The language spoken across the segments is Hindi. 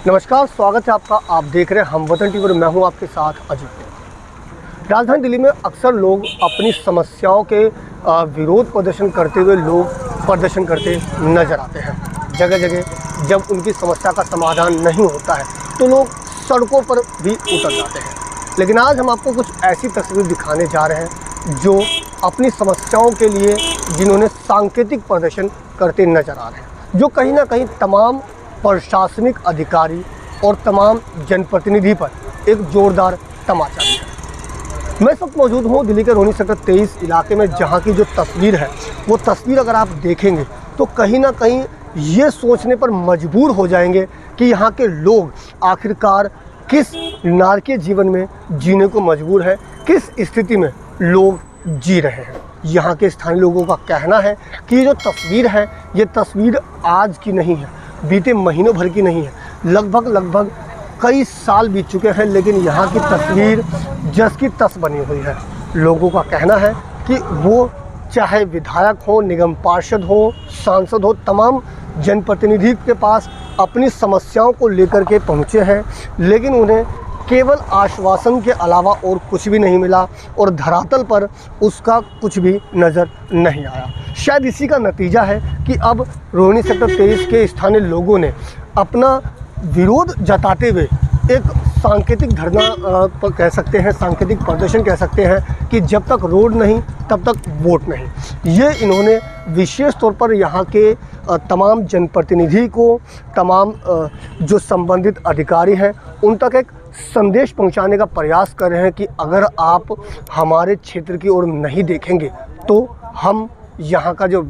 नमस्कार, स्वागत है आपका। आप देख रहे हैं हमवतन टीवी और मैं हूं आपके साथ अजीत। राजधानी दिल्ली में अक्सर लोग अपनी समस्याओं के विरोध प्रदर्शन करते हुए प्रदर्शन करते नजर आते हैं। जगह जगह जब उनकी समस्या का समाधान नहीं होता है तो लोग सड़कों पर भी उतर जाते हैं। लेकिन आज हम आपको कुछ ऐसी तस्वीर दिखाने जा रहे हैं जो अपनी समस्याओं के लिए जिन्होंने सांकेतिक प्रदर्शन करते नजर आ रहे हैं, जो कहीं ना कहीं तमाम प्रशासनिक अधिकारी और तमाम जनप्रतिनिधि पर एक जोरदार तमाचा भी है। मैं इस वक्त मौजूद हूँ दिल्ली के रोहिणी सेक्टर 23 इलाके में, जहाँ की जो तस्वीर है वो तस्वीर अगर आप देखेंगे तो कहीं ना कहीं ये सोचने पर मजबूर हो जाएंगे कि यहाँ के लोग आखिरकार किस नारकीय जीवन में जीने को मजबूर है, किस स्थिति में लोग जी रहे हैं। यहाँ के स्थानीय लोगों का कहना है कि ये जो तस्वीर है ये तस्वीर आज की नहीं है, बीते महीनों भर की नहीं है, लगभग कई साल बीत चुके हैं, लेकिन यहाँ की तस्वीर जस की तस बनी हुई है। लोगों का कहना है कि वो चाहे विधायक हो, निगम पार्षद हो, सांसद हो, तमाम जनप्रतिनिधि के पास अपनी समस्याओं को लेकर के पहुँचे हैं, लेकिन उन्हें केवल आश्वासन के अलावा और कुछ भी नहीं मिला और धरातल पर उसका कुछ भी नज़र नहीं आया। शायद इसी का नतीजा है कि अब रोहिणी सेक्टर 23 के स्थानीय लोगों ने अपना विरोध जताते हुए एक सांकेतिक धरना कह सकते हैं, सांकेतिक प्रदर्शन कह सकते हैं कि जब तक रोड नहीं तब तक वोट नहीं। ये इन्होंने विशेष तौर पर यहाँ के तमाम जनप्रतिनिधि को, तमाम जो संबंधित अधिकारी हैं उन तक एक संदेश पहुंचाने का प्रयास कर रहे हैं कि अगर आप हमारे क्षेत्र की ओर नहीं देखेंगे तो हम यहाँ का जो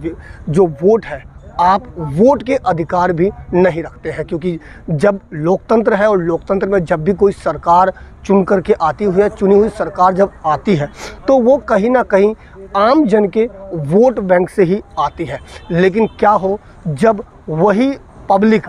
वोट है, आप वोट के अधिकार भी नहीं रखते हैं। क्योंकि जब लोकतंत्र है और लोकतंत्र में जब भी कोई सरकार चुन करके आती हुई है, चुनी हुई सरकार जब आती है तो वो कहीं ना कहीं आम जन के वोट बैंक से ही आती है। लेकिन क्या हो जब वही पब्लिक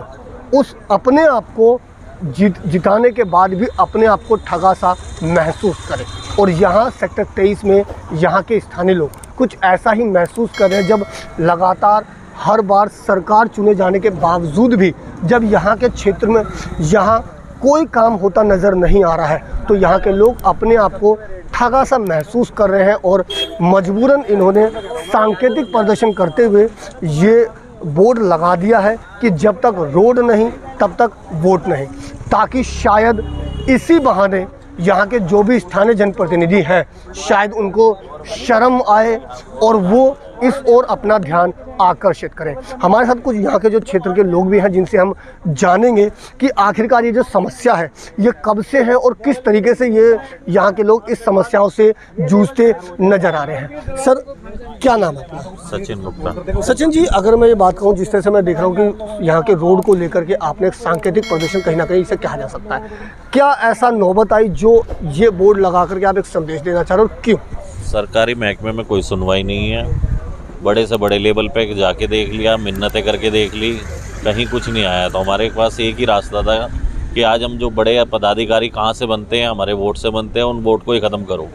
उस अपने आप को जिताने के बाद भी अपने आप को ठगा सा महसूस करे। और यहाँ सेक्टर 23 में यहाँ के स्थानीय लोग कुछ ऐसा ही महसूस कर रहे हैं, जब लगातार हर बार सरकार चुने जाने के बावजूद भी जब यहाँ के क्षेत्र में यहाँ कोई काम होता नज़र नहीं आ रहा है तो यहाँ के लोग अपने आप को ठगा सा महसूस कर रहे हैं और मजबूरन इन्होंने सांकेतिक प्रदर्शन करते हुए ये बोर्ड लगा दिया है कि जब तक रोड नहीं तब तक वोट नहीं, ताकि शायद इसी बहाने यहाँ के जो भी स्थानीय जनप्रतिनिधि हैं शायद उनको शर्म आए और वो इस ओर अपना ध्यान आकर्षित करें। हमारे साथ कुछ यहाँ के जो क्षेत्र के लोग भी हैं जिनसे हम जानेंगे कि आखिरकार ये जो समस्या है ये कब से है और किस तरीके से ये यहाँ के लोग इस समस्याओं से जूझते नजर आ रहे हैं। सर, क्या नाम है आपका? सचिन गुप्ता। सचिन जी, अगर मैं ये बात कहूँ, जिस तरह से मैं देख रहा हूँ कि यहाँ के रोड को लेकर के आपने एक सांकेतिक प्रदर्शन कहीं ना कहीं इसे कहा जा सकता है, क्या ऐसा नौबत आई जो ये बोर्ड लगा करके आप एक संदेश देना चाह रहे हो, क्यों? सरकारी महकमे में कोई सुनवाई नहीं है। बड़े से बड़े लेवल पे जाके देख लिया, मिन्नतें करके देख ली, कहीं कुछ नहीं आया। तो हमारे पास एक ही रास्ता था कि आज हम जो बड़े पदाधिकारी कहाँ से बनते हैं, हमारे वोट से बनते हैं, उन वोट को ही ख़त्म करो।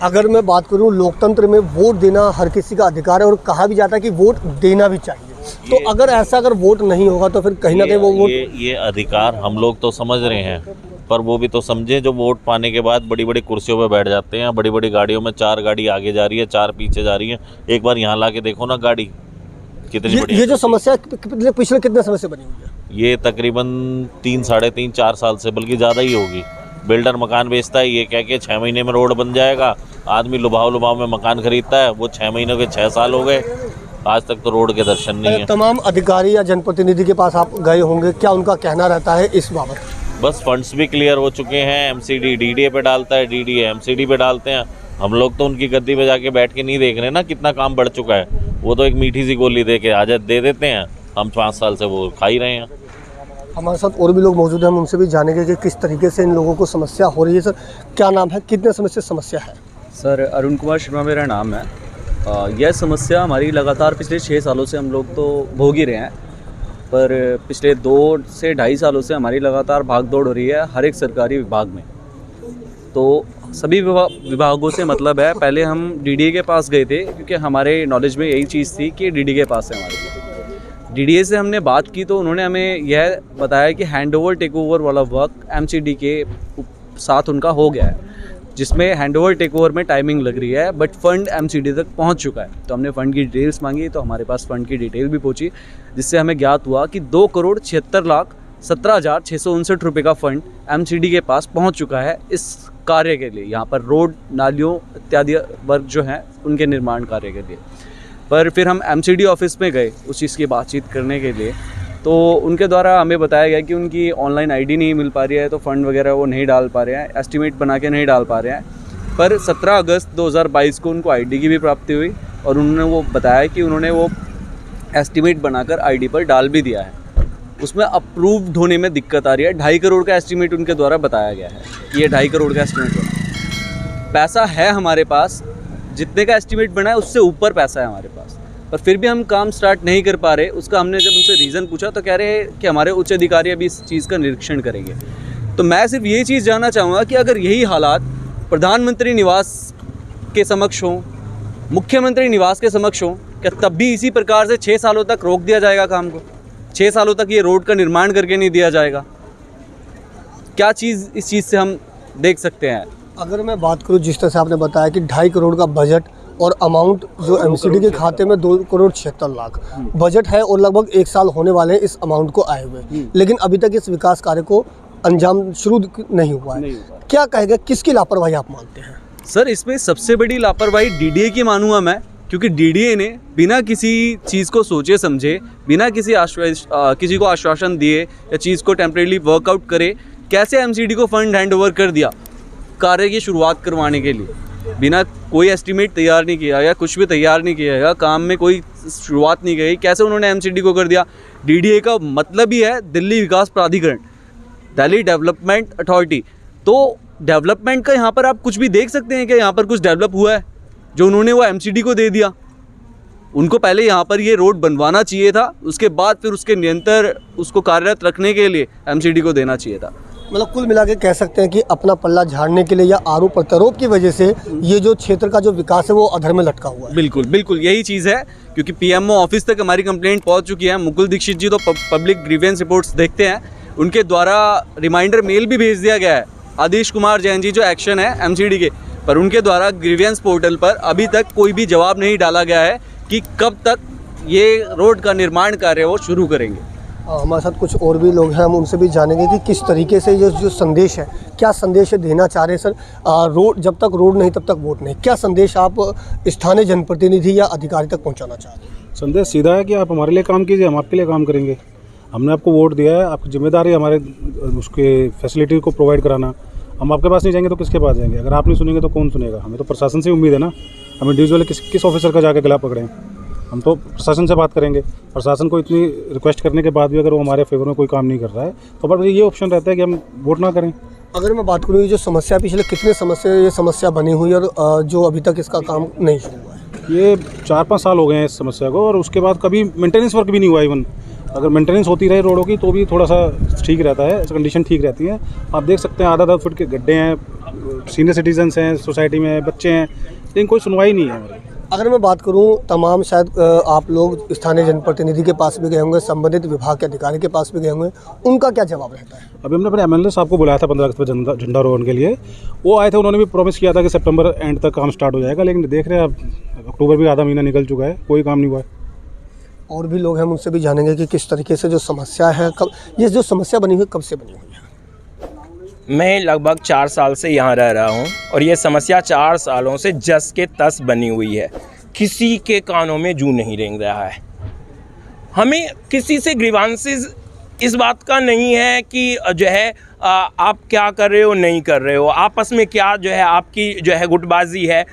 अगर मैं बात करूं, लोकतंत्र में वोट देना हर किसी का अधिकार है और कहा भी जाता है कि वोट देना भी चाहिए। तो अगर वोट नहीं होगा तो फिर कहीं ना कहीं वो वोट, ये अधिकार हम लोग तो समझ रहे हैं, पर वो भी तो समझे जो वोट पाने के बाद बड़ी बड़ी कुर्सियों पे बैठ जाते हैं, बड़ी बड़ी गाड़ियों में 4 गाड़ी आगे जा रही है, 4 पीछे जा रही है। एक बार यहाँ ला के देखो ना गाड़ी कितनी बड़ी। ये जो समस्या पिछले कितने समय से बनी हुई है? ये तकरीबन 3, साढ़े 3, 4 साल से, बल्कि ज़्यादा ही होगी। बिल्डर मकान बेचता है, ये कह के 6 महीने में रोड बन जाएगा। आदमी लुभाव में मकान खरीदता है, वो 6 महीनों के 6 साल हो गए, आज तक तो रोड के दर्शन नहीं है। तमाम अधिकारी या जनप्रतिनिधि के पास आप गए होंगे, क्या उनका कहना रहता है इस बाबत? बस फंड्स भी क्लियर हो चुके हैं, एमसीडी डीडीए पे डालता है, डीडीए एमसीडी पे डालते हैं। हम लोग तो उनकी गद्दी पे जाके बैठ के नहीं देख रहे ना कितना काम बढ़ चुका है। वो तो एक मीठी सी गोली दे के आजाद दे देते हैं, हम 5 साल से वो खा ही रहे हैं। हमारे साथ और भी लोग मौजूद हैं, हम उनसे भी जानेंगे कि किस तरीके से इन लोगों को समस्या हो रही है। सर, क्या नाम है, कितने समय से समस्या है? सर, अरुण कुमार शर्मा मेरा नाम है। यह समस्या हमारी लगातार पिछले 6 सालों से हम लोग तो भोग ही रहे हैं, पर पिछले 2 से ढाई सालों से हमारी लगातार भाग दौड़ हो रही है हर एक सरकारी विभाग में। तो सभी विभागों से मतलब है, पहले हम डीडीए के पास गए थे क्योंकि हमारे नॉलेज में यही चीज़ थी कि डीडीए के पास है हमारे। डीडीए से हमने बात की तो उन्होंने हमें यह बताया कि हैंड ओवर टेक ओवर वाला वर्क एमसीडी के साथ उनका हो गया है, जिसमें हैंड ओवर टेक ओवर में टाइमिंग लग रही है, बट फ़ंड एमसीडी तक पहुंच चुका है। तो हमने फ़ंड की डिटेल्स मांगी तो हमारे पास फ़ंड की डिटेल भी पहुंची, जिससे हमें ज्ञात हुआ कि 2,76,17,659 रुपये का फ़ंड एमसीडी के पास पहुंच चुका है इस कार्य के लिए, यहाँ पर रोड, नालियों इत्यादि वर्क जो हैं उनके निर्माण कार्य के लिए। पर फिर हम एमसीडी ऑफिस में गए उस चीज़ की बातचीत करने के लिए, तो उनके द्वारा हमें बताया गया कि उनकी ऑनलाइन आईडी नहीं मिल पा रही है, तो फ़ंड वगैरह वो नहीं डाल पा रहे हैं, एस्टीमेट बना के नहीं डाल पा रहे हैं। पर 17 अगस्त 2022 को उनको आईडी की भी प्राप्ति हुई और उन्होंने वो बताया कि उन्होंने वो एस्टीमेट बनाकर आईडी पर डाल भी दिया है। उसमें अप्रूव्ड होने में दिक्कत आ रही है। 2.5 करोड़ का एस्टीमेट उनके द्वारा बताया गया है कि ये 2.5 करोड़ का एस्टीमेट है। पैसा है हमारे पास, जितने का एस्टीमेट बना है उससे ऊपर पैसा है हमारे पास, पर फिर भी हम काम स्टार्ट नहीं कर पा रहे। उसका हमने जब उनसे रीज़न पूछा तो कह रहे हैं कि हमारे उच्च अधिकारी अभी इस चीज़ का निरीक्षण करेंगे। तो मैं सिर्फ यही चीज़ जानना चाहूँगा कि अगर यही हालात प्रधानमंत्री निवास के समक्ष हों, मुख्यमंत्री निवास के समक्ष हों, क्या तब भी इसी प्रकार से 6 सालों तक रोक दिया जाएगा काम को? 6 सालों तक ये रोड का निर्माण करके नहीं दिया जाएगा? क्या चीज़ इस चीज़ से हम देख सकते हैं? अगर मैं बात करूं, जिस तरह से आपने बताया कि 2.5 करोड़ का बजट और अमाउंट जो एमसीडी के खाते में 2,76,00,000 बजट है और लगभग 1 साल होने वाले हैं इस अमाउंट को आए हुए, लेकिन अभी तक इस विकास कार्य को अंजाम शुरू नहीं हुआ है। क्या कहेगा, किसकी लापरवाही आप मानते हैं? सर, इसमें सबसे बड़ी लापरवाही डीडीए की मानूंगा मैं, क्योंकि डीडीए ने बिना किसी चीज़ को सोचे समझे, बिना किसी को आश्वासन दिए या चीज़ को टेम्परेरी वर्कआउट करे, कैसे एमसीडी को फंड हैंड ओवर कर दिया कार्य की शुरुआत करवाने के लिए। बिना कोई एस्टीमेट तैयार नहीं किया या कुछ भी तैयार नहीं किया गया, काम में कोई शुरुआत नहीं गई, कैसे उन्होंने एमसीडी को कर दिया। डीडीए का मतलब ही है दिल्ली विकास प्राधिकरण, दिल्ली डेवलपमेंट अथॉरिटी। तो डेवलपमेंट का यहाँ पर आप कुछ भी देख सकते हैं कि यहाँ पर कुछ डेवलप हुआ है जो उन्होंने वो एमसीडी को दे दिया। उनको पहले यहाँ पर ये रोड बनवाना चाहिए था, उसके बाद फिर उसके निरंतर उसको कार्यरत रखने के लिए एमसीडी को देना चाहिए था। मतलब कुल मिला के कह सकते हैं कि अपना पल्ला झाड़ने के लिए या आरोप प्रत्यारोप की वजह से ये जो क्षेत्र का जो विकास है वो अधर में लटका हुआ है। बिल्कुल बिल्कुल यही चीज़ है, क्योंकि पीएमओ ऑफिस तक हमारी कंप्लेंट पहुंच चुकी है। मुकुल दीक्षित जी तो पब्लिक ग्रीवेंस रिपोर्ट्स देखते हैं, उनके द्वारा रिमाइंडर मेल भी भेज दिया गया है। आदिश कुमार जैन जी जो एक्शन है एमसीडी के, पर उनके द्वारा ग्रीवेंस पोर्टल पर अभी तक कोई भी जवाब नहीं डाला गया है कि कब तक ये रोड का निर्माण कार्य वो शुरू करेंगे। हमारे साथ कुछ और भी लोग हैं, हम उनसे भी जानेंगे कि किस तरीके से जो संदेश है, क्या संदेश देना चाह रहे हैं सर। रोड जब तक रोड नहीं तब तक वोट नहीं, क्या संदेश आप स्थानीय जनप्रतिनिधि या अधिकारी तक पहुंचाना चाहते हैं? संदेश सीधा है कि आप हमारे लिए काम कीजिए, हम आपके लिए काम करेंगे। हमने आपको वोट दिया है, आपकी जिम्मेदारी है हमारे उसके फैसिलिटी को प्रोवाइड कराना। हम आपके पास नहीं जाएंगे तो किसके पास जाएंगे? अगर आप नहीं सुनेंगे तो कौन सुनेगा? हमें तो प्रशासन से उम्मीद है ना। हम इंडिविजुअली किस ऑफिसर का जाकर गला पकड़ें? हम तो प्रशासन से बात करेंगे। प्रशासन को इतनी रिक्वेस्ट करने के बाद भी अगर वो हमारे फेवर में कोई काम नहीं कर रहा है तो पर ये ऑप्शन रहता है कि हम वोट ना करें। अगर मैं बात करूँ, ये जो समस्या पिछले कितने ये समस्या बनी हुई है और जो अभी तक इसका काम नहीं शुरू हुआ है? ये 4-5 साल हो गए हैं इस समस्या को, और उसके बाद कभी मेंटेनेंस वर्क भी नहीं हुआ। इवन अगर मेंटेनेंस होती रहे रोडों की तो भी थोड़ा सा ठीक रहता है, कंडीशन ठीक रहती है। आप देख सकते हैं आधा फुट के गड्ढे हैं, सीनियर सिटीजन्स हैं सोसाइटी में, बच्चे हैं, लेकिन कोई सुनवाई नहीं है हमारी। अगर मैं बात करूं, तमाम शायद आप लोग स्थानीय जनप्रतिनिधि के पास भी गए होंगे, संबंधित विभाग के अधिकारी के पास भी गए होंगे, उनका क्या जवाब रहता है? अभी हमने अपने एमएलए साहब को बुलाया था 15 अगस्त पर झंडारोहण के लिए। वो आए थे, उन्होंने भी प्रॉमिस किया था कि सितंबर एंड तक काम स्टार्ट हो जाएगा, लेकिन देख रहे हैं अब अक्टूबर भी आधा महीना निकल चुका है, कोई काम नहीं हुआ है। और भी लोग हैं, उनसे भी जानेंगे कि किस तरीके से जो समस्या है, कब ये जो समस्या बनी हुई है, कब से बनी हुई है? मैं लगभग 4 साल से यहाँ रह रहा हूँ और ये समस्या 4 सालों से जस के तस बनी हुई है। किसी के कानों में जूं नहीं रेंग रहा है। हमें किसी से ग्रीवांसेस इस बात का नहीं है कि जो है आप क्या कर रहे हो नहीं कर रहे हो, आपस में क्या जो है आपकी जो है गुटबाजी है।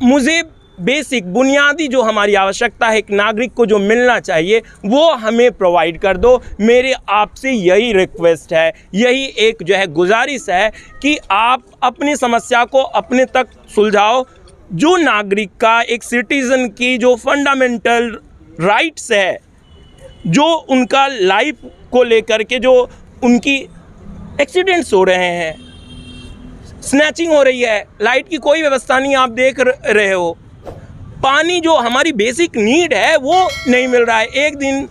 मुझे बेसिक बुनियादी जो हमारी आवश्यकता है, एक नागरिक को जो मिलना चाहिए वो हमें प्रोवाइड कर दो। मेरे आपसे यही रिक्वेस्ट है, यही एक जो है गुजारिश है कि आप अपनी समस्या को अपने तक सुलझाओ। जो नागरिक का, एक सिटीज़न की जो फंडामेंटल राइट्स है, जो उनका लाइफ को लेकर के जो उनकी एक्सीडेंट्स हो रहे हैं, स्नैचिंग हो रही है, लाइट की कोई व्यवस्था नहीं आप देख रहे हो, पानी जो हमारी बेसिक नीड है वो नहीं मिल रहा है। एक दिन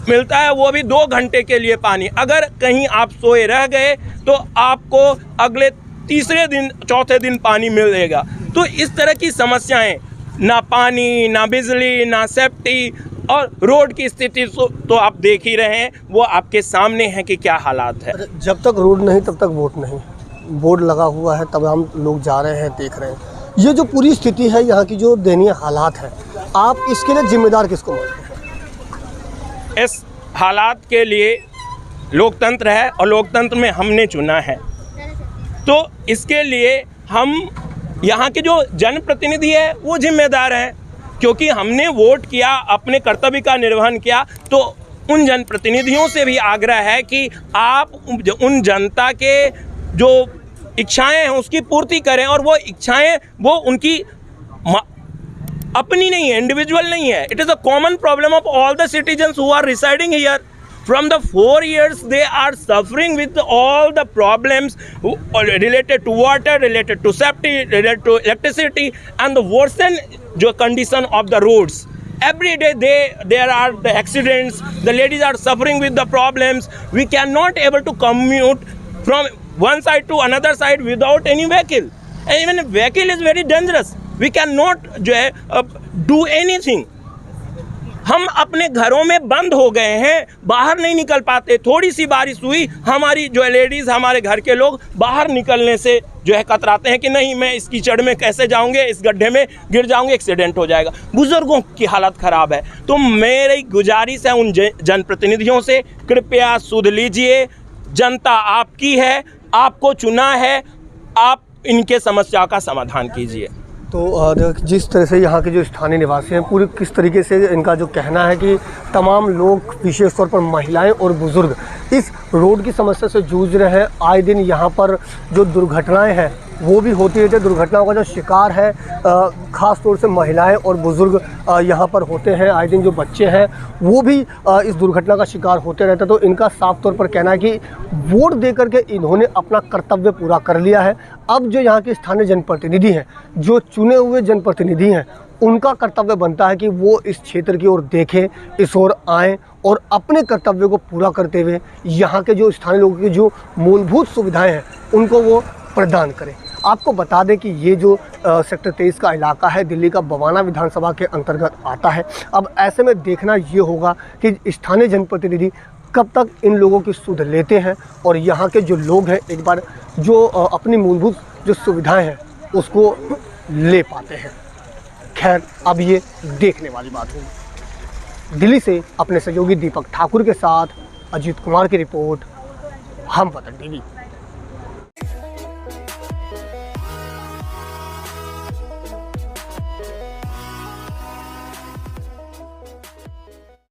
मिलता है, वो भी 2 घंटे के लिए पानी। अगर कहीं आप सोए रह गए तो आपको अगले तीसरे दिन चौथे दिन पानी मिलेगा। तो इस तरह की समस्याएं, ना पानी, ना बिजली, ना सेफ्टी, और रोड की स्थिति तो आप देख ही रहे हैं, वो आपके सामने है कि क्या हालात है। जब तक रोड नहीं तब तक वोट नहीं, बोर्ड लगा हुआ है तब हम लोग जा रहे हैं, देख रहे हैं। ये जो पूरी स्थिति है, यहाँ की जो दयनीय हालात है, आप इसके लिए जिम्मेदार किसको मानते हैं? इस हालात के लिए लोकतंत्र है और लोकतंत्र में हमने चुना है, तो इसके लिए हम यहाँ के जो जनप्रतिनिधि है वो जिम्मेदार हैं, क्योंकि हमने वोट किया, अपने कर्तव्य का निर्वहन किया। तो उन जनप्रतिनिधियों से भी आग्रह है कि आप उन जनता के जो इच्छाएं हैं उसकी पूर्ति करें, और वो इच्छाएं वो उनकी अपनी नहीं है, इंडिविजुअल नहीं है। It is a common problem of all the citizens who are residing here. From the 4 years, they are suffering with all the problems related to water, related to safety, related to electricity, and the worsened condition of the roads. Every day there are the accidents. The ladies are suffering with the problems. We cannot able to commute from one side to another side without any vehicle. And even a vehicle is very dangerous. We cannot do anything. हम अपने घरों में बंद हो गए हैं, बाहर नहीं निकल पाते। थोड़ी सी बारिश हुई, हमारी जो लेडीज़, हमारे घर के लोग बाहर निकलने से कतराते हैं कि नहीं, मैं इस कीचड़ में कैसे जाऊंगे, इस गड्ढे में गिर जाऊंगे, एक्सीडेंट हो जाएगा। बुज़ुर्गों की हालत ख़राब है। तो मेरी गुजारिश है उन जनप्रतिनिधियों से, कृपया सुध लीजिए, जनता आपकी है, आपको चुना है, आप इनके समस्या का समाधान कीजिए। तो जिस तरह से यहाँ के जो स्थानीय निवासी हैं, पूरी किस तरीके से इनका जो कहना है कि तमाम लोग, विशेष तौर पर महिलाएं और बुज़ुर्ग, इस रोड की समस्या से जूझ रहे हैं। आए दिन यहाँ पर जो दुर्घटनाएं हैं वो भी होती है। दुर्घटनाओं का जो शिकार है ख़ास तौर से महिलाएं और बुज़ुर्ग यहाँ पर होते हैं। आए दिन जो बच्चे हैं वो भी इस दुर्घटना का शिकार होते रहते हैं। तो इनका साफ तौर पर कहना है कि वोट दे करके इन्होंने अपना कर्तव्य पूरा कर लिया है। अब जो यहाँ के स्थानीय जनप्रतिनिधि हैं, जो चुने हुए जनप्रतिनिधि हैं, उनका कर्तव्य बनता है कि वो इस क्षेत्र की ओर देखें, इस ओर आएँ और अपने कर्तव्य को पूरा करते हुए यहाँ के जो स्थानीय लोगों की जो मूलभूत सुविधाएं हैं उनको वो प्रदान करें। आपको बता दें कि ये जो सेक्टर 23 का इलाका है, दिल्ली का बवाना विधानसभा के अंतर्गत आता है। अब ऐसे में देखना ये होगा कि स्थानीय जनप्रतिनिधि कब तक इन लोगों की सुध लेते हैं और यहाँ के जो लोग हैं एक बार जो अपनी मूलभूत जो सुविधाएं हैं उसको ले पाते हैं। खैर, अब ये देखने वाली बात होगी। दिल्ली से अपने सहयोगी दीपक ठाकुर के साथ अजीत कुमार की रिपोर्ट, हम वतन टीवी।